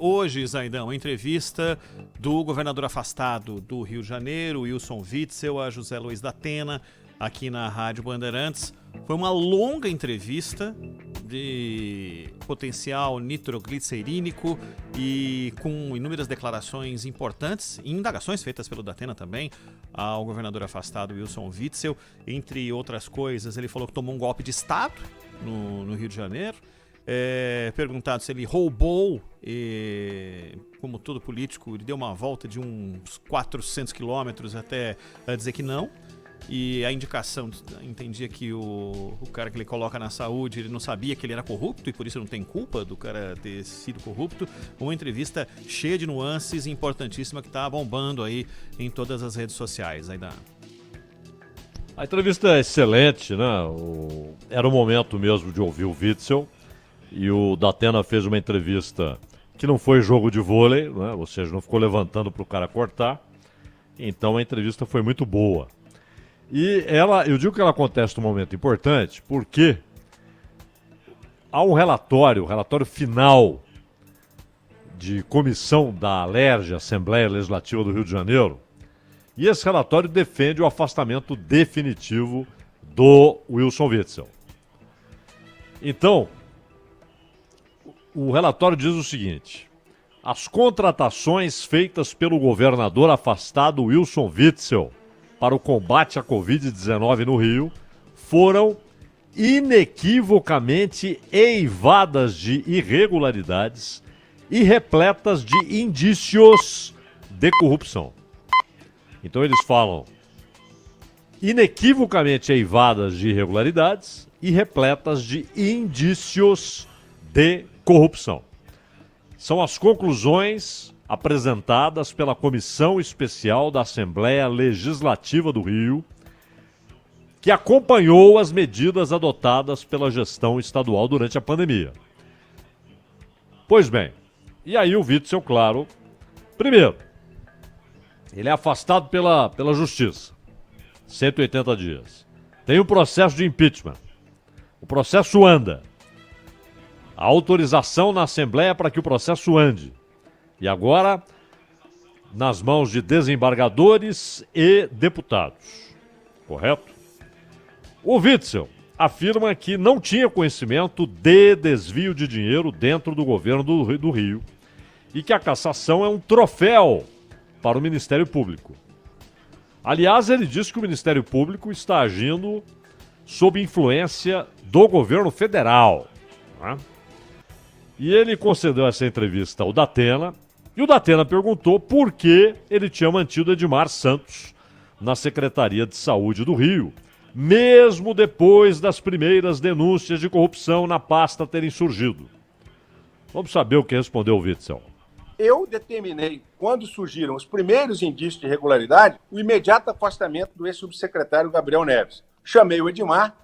hoje, Zaidão, a entrevista do governador afastado do Rio de Janeiro, Wilson Witzel, a José Luiz da Atena, aqui na Rádio Bandeirantes. Foi uma longa entrevista de potencial nitroglicerínico e com inúmeras declarações importantes e indagações feitas pelo Datena também ao governador afastado Wilson Witzel. Entre outras coisas, ele falou que tomou um golpe de Estado no Rio de Janeiro. Perguntado se ele roubou, como todo político, ele deu uma volta de uns 400 quilômetros até dizer que não. E a indicação, entendia que o cara que ele coloca na saúde, ele não sabia que ele era corrupto e por isso não tem culpa do cara ter sido corrupto. Uma entrevista cheia de nuances, importantíssima, que está bombando aí em todas as redes sociais. A entrevista é excelente, né? Era o momento mesmo de ouvir o Witzel. E o Datena fez uma entrevista que não foi jogo de vôlei, né? Ou seja, não ficou levantando para o cara cortar. Então a entrevista foi muito boa. E eu digo que ela acontece num momento importante porque há um relatório final de comissão da Alerj, Assembleia Legislativa do Rio de Janeiro, e esse relatório defende o afastamento definitivo do Wilson Witzel. Então, o relatório diz o seguinte: as contratações feitas pelo governador afastado Wilson Witzel para o combate à Covid-19 no Rio foram inequivocamente eivadas de irregularidades e repletas de indícios de corrupção. Então eles falam inequivocamente eivadas de irregularidades e repletas de indícios de corrupção. São as conclusões apresentadas pela Comissão Especial da Assembleia Legislativa do Rio, que acompanhou as medidas adotadas pela gestão estadual durante a pandemia. Pois bem, e aí o Witzel, claro, primeiro, ele é afastado pela Justiça, 180 dias. Tem um processo de impeachment. O processo anda. A autorização na Assembleia para que o processo ande. E agora, nas mãos de desembargadores e deputados. Correto? O Witzel afirma que não tinha conhecimento de desvio de dinheiro dentro do governo do Rio e que a cassação é um troféu para o Ministério Público. Aliás, ele diz que o Ministério Público está agindo sob influência do governo federal. Né? E ele concedeu essa entrevista ao Datena, e o Datena perguntou por que ele tinha mantido Edmar Santos na Secretaria de Saúde do Rio, mesmo depois das primeiras denúncias de corrupção na pasta terem surgido. Vamos saber o que respondeu o Witzel. Eu determinei, quando surgiram os primeiros indícios de irregularidade, o imediato afastamento do ex-subsecretário Gabriel Neves. Chamei o Edmar,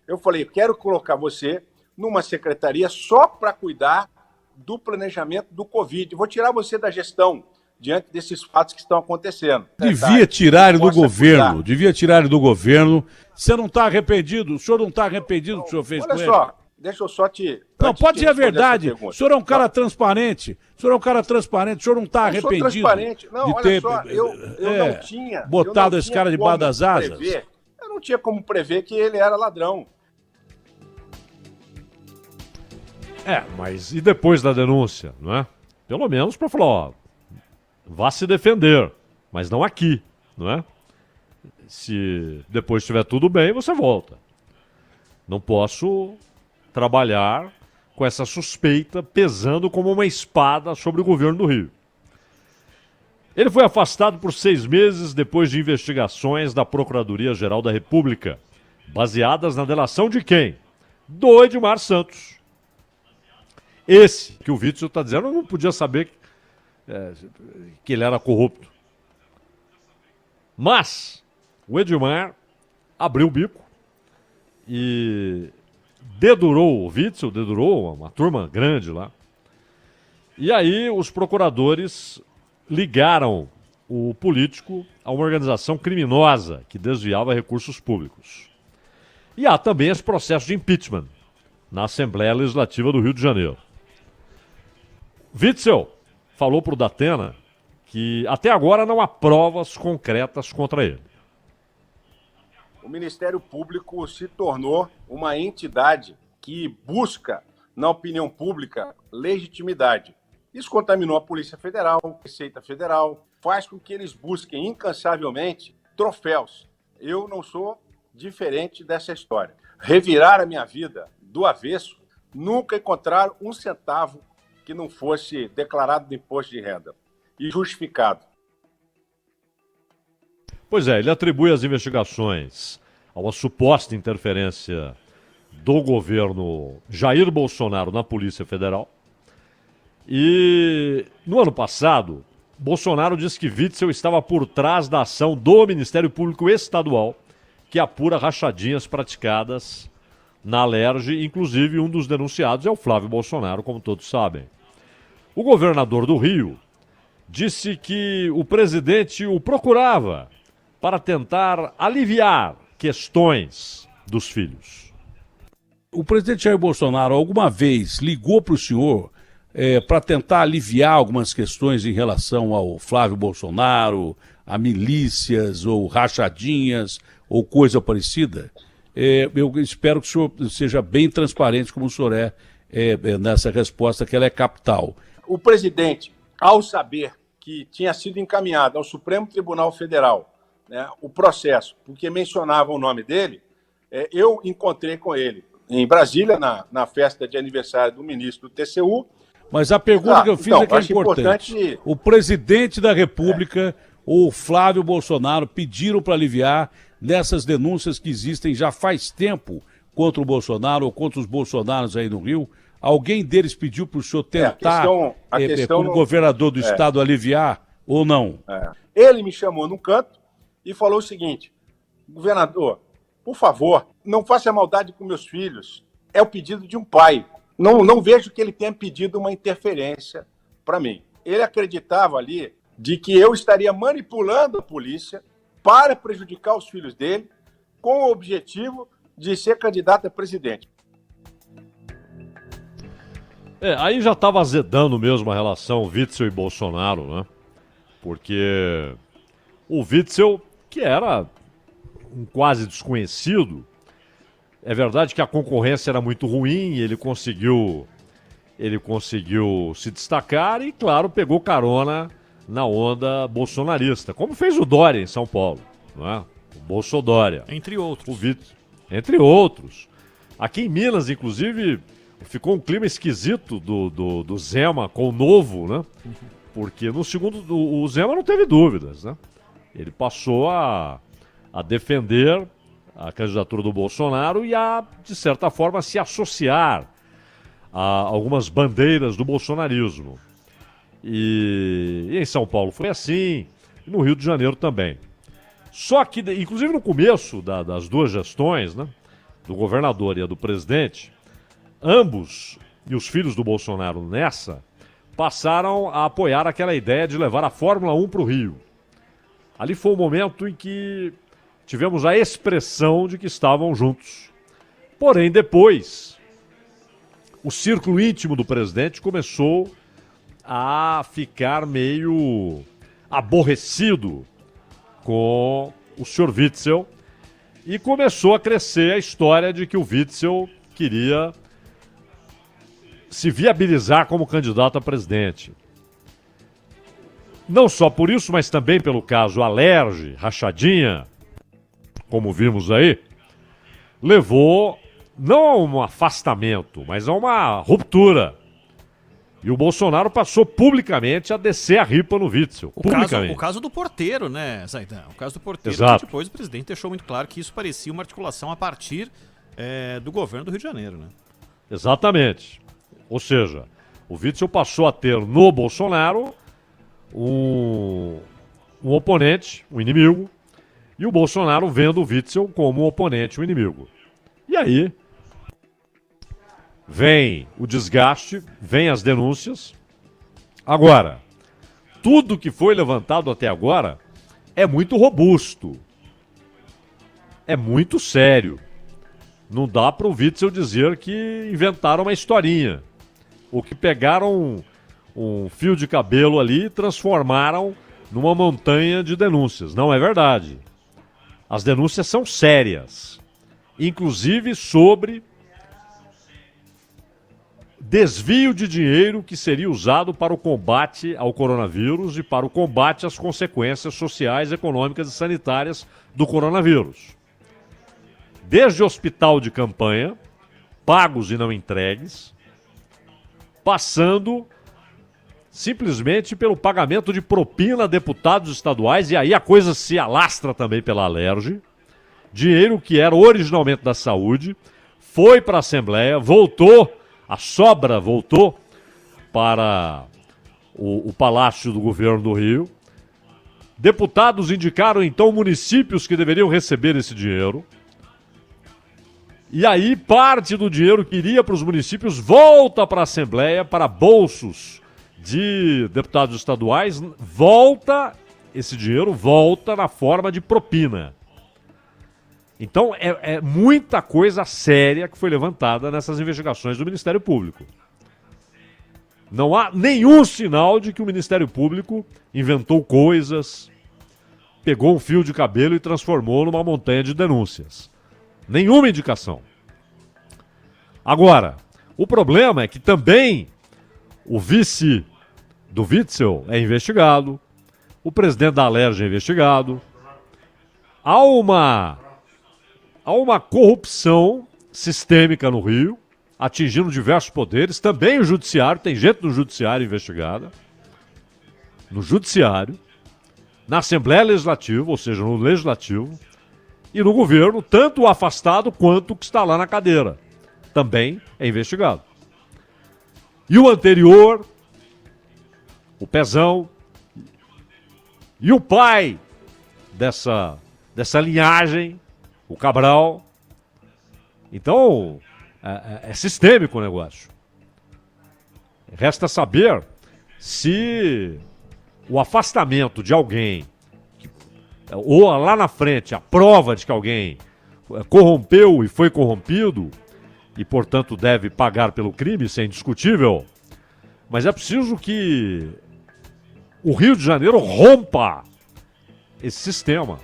eu falei, quero colocar você numa secretaria só para cuidar do planejamento do Covid. Vou tirar você da gestão diante desses fatos que estão acontecendo. Devia tirar ele do governo, devia tirar ele do governo. Você não está arrependido? O senhor não está arrependido do que o senhor fez com ele? Olha só, deixa eu só te... Não, pode dizer a verdade. O senhor é um cara transparente. O senhor é um cara transparente. O senhor não está arrependido de ter não tinha, botado esse cara debaixo das asas? Eu não tinha como prever que ele era ladrão. Mas e depois da denúncia, não é? Pelo menos para falar, ó, vá se defender, mas não aqui, não é? Se depois estiver tudo bem, você volta. Não posso trabalhar com essa suspeita pesando como uma espada sobre o governo do Rio. Ele foi afastado por 6 meses depois de investigações da Procuradoria-Geral da República, baseadas na delação de quem? Do Edmar Santos. Esse que o Witzel está dizendo, eu não podia saber que ele era corrupto. Mas o Edmar abriu o bico e dedurou o Witzel, dedurou uma turma grande lá. E aí os procuradores ligaram o político a uma organização criminosa que desviava recursos públicos. E há também esse processo de impeachment na Assembleia Legislativa do Rio de Janeiro. Witzel falou para o Datena que até agora não há provas concretas contra ele. O Ministério Público se tornou uma entidade que busca, na opinião pública, legitimidade. Isso contaminou a Polícia Federal, a Receita Federal, faz com que eles busquem incansavelmente troféus. Eu não sou diferente dessa história. Revirar a minha vida do avesso, nunca encontrar um centavo que não fosse declarado de imposto de renda e justificado. Pois é, ele atribui as investigações a uma suposta interferência do governo Jair Bolsonaro na Polícia Federal. E no ano passado, Bolsonaro disse que Witzel estava por trás da ação do Ministério Público Estadual, que apura rachadinhas praticadas na Alerj. Inclusive, um dos denunciados é o Flávio Bolsonaro, como todos sabem. O governador do Rio disse que o presidente o procurava para tentar aliviar questões dos filhos. O presidente Jair Bolsonaro alguma vez ligou para o senhor para tentar aliviar algumas questões em relação ao Flávio Bolsonaro, a milícias ou rachadinhas ou coisa parecida? Eu espero que o senhor seja bem transparente como o senhor nessa resposta, que ela é capital. O presidente, ao saber que tinha sido encaminhado ao Supremo Tribunal Federal, né, o processo, porque mencionava o nome dele, eu encontrei com ele em Brasília, na festa de aniversário do ministro do TCU. Mas a pergunta que eu fiz é importante. O presidente da República, o Flávio Bolsonaro, pediram para aliviar nessas denúncias que existem já faz tempo contra o Bolsonaro ou contra os bolsonaros aí no Rio. Alguém deles pediu para o senhor tentar, como governador do estado, aliviar ou não? Ele me chamou num canto e falou o seguinte: governador, por favor, não faça maldade com meus filhos. É o pedido de um pai. Não vejo que ele tenha pedido uma interferência para mim. Ele acreditava ali de que eu estaria manipulando a polícia para prejudicar os filhos dele com o objetivo de ser candidato a presidente. Aí já estava azedando mesmo a relação Witzel e Bolsonaro, né? Porque o Witzel, que era um quase desconhecido, é verdade que a concorrência era muito ruim, ele conseguiu se destacar e, claro, pegou carona na onda bolsonarista, como fez o Dória em São Paulo, não é? O Bolsodória. Entre outros. O Witzel, entre outros. Aqui em Minas, inclusive, ficou um clima esquisito do Zema com o Novo, né? Porque no segundo, o Zema não teve dúvidas, né? Ele passou a defender a candidatura do Bolsonaro e a, de certa forma, se associar a algumas bandeiras do bolsonarismo. E em São Paulo foi assim, e no Rio de Janeiro também. Só que, inclusive no começo das duas gestões, né, do governador e a do presidente, ambos e os filhos do Bolsonaro nessa passaram a apoiar aquela ideia de levar a Fórmula 1 para o Rio. Ali foi o momento em que tivemos a expressão de que estavam juntos. Porém, depois, o círculo íntimo do presidente começou a ficar meio aborrecido com o senhor Witzel e começou a crescer a história de que o Witzel queria se viabilizar como candidato a presidente. Não só por isso, mas também pelo caso Alerj, rachadinha, como vimos aí, levou não a um afastamento, mas a uma ruptura. E o Bolsonaro passou publicamente a descer a ripa no Witzel. O caso do porteiro, né, Zaidan? O caso do porteiro. Exato. Depois o presidente deixou muito claro que isso parecia uma articulação a partir do governo do Rio de Janeiro, né? Exatamente. Ou seja, o Witzel passou a ter no Bolsonaro um oponente, um inimigo, e o Bolsonaro vendo o Witzel como um oponente, um inimigo. E aí vem o desgaste, vem as denúncias. Agora, tudo que foi levantado até agora é muito robusto. É muito sério. Não dá para o Witzel dizer que inventaram uma historinha. Ou que pegaram um fio de cabelo ali e transformaram numa montanha de denúncias. Não é verdade. As denúncias são sérias, inclusive sobre desvio de dinheiro que seria usado para o combate ao coronavírus e para o combate às consequências sociais, econômicas e sanitárias do coronavírus. Desde hospital de campanha, pagos e não entregues, passando simplesmente pelo pagamento de propina a deputados estaduais, e aí a coisa se alastra também pela Alerj. Dinheiro que era originalmente da saúde, foi para a Assembleia, voltou, a sobra voltou para o Palácio do Governo do Rio. Deputados indicaram então municípios que deveriam receber esse dinheiro. E aí parte do dinheiro que iria para os municípios volta para a Assembleia, para bolsos de deputados estaduais, esse dinheiro volta na forma de propina. Então é muita coisa séria que foi levantada nessas investigações do Ministério Público. Não há nenhum sinal de que o Ministério Público inventou coisas, pegou um fio de cabelo e transformou numa montanha de denúncias. Nenhuma indicação. Agora, o problema é que também o vice do Witzel é investigado, o presidente da Alerj é investigado. Há uma corrupção sistêmica no Rio, atingindo diversos poderes, também o judiciário, tem gente no judiciário investigada, no judiciário, na Assembleia Legislativa, ou seja, no Legislativo, e no governo, tanto o afastado quanto o que está lá na cadeira, também é investigado. E o anterior, o Pezão, e o pai dessa linhagem, o Cabral. Então, é sistêmico o negócio. Resta saber se o afastamento de alguém, ou lá na frente a prova de que alguém corrompeu e foi corrompido, e portanto deve pagar pelo crime, isso é indiscutível, mas é preciso que o Rio de Janeiro rompa esse sistema.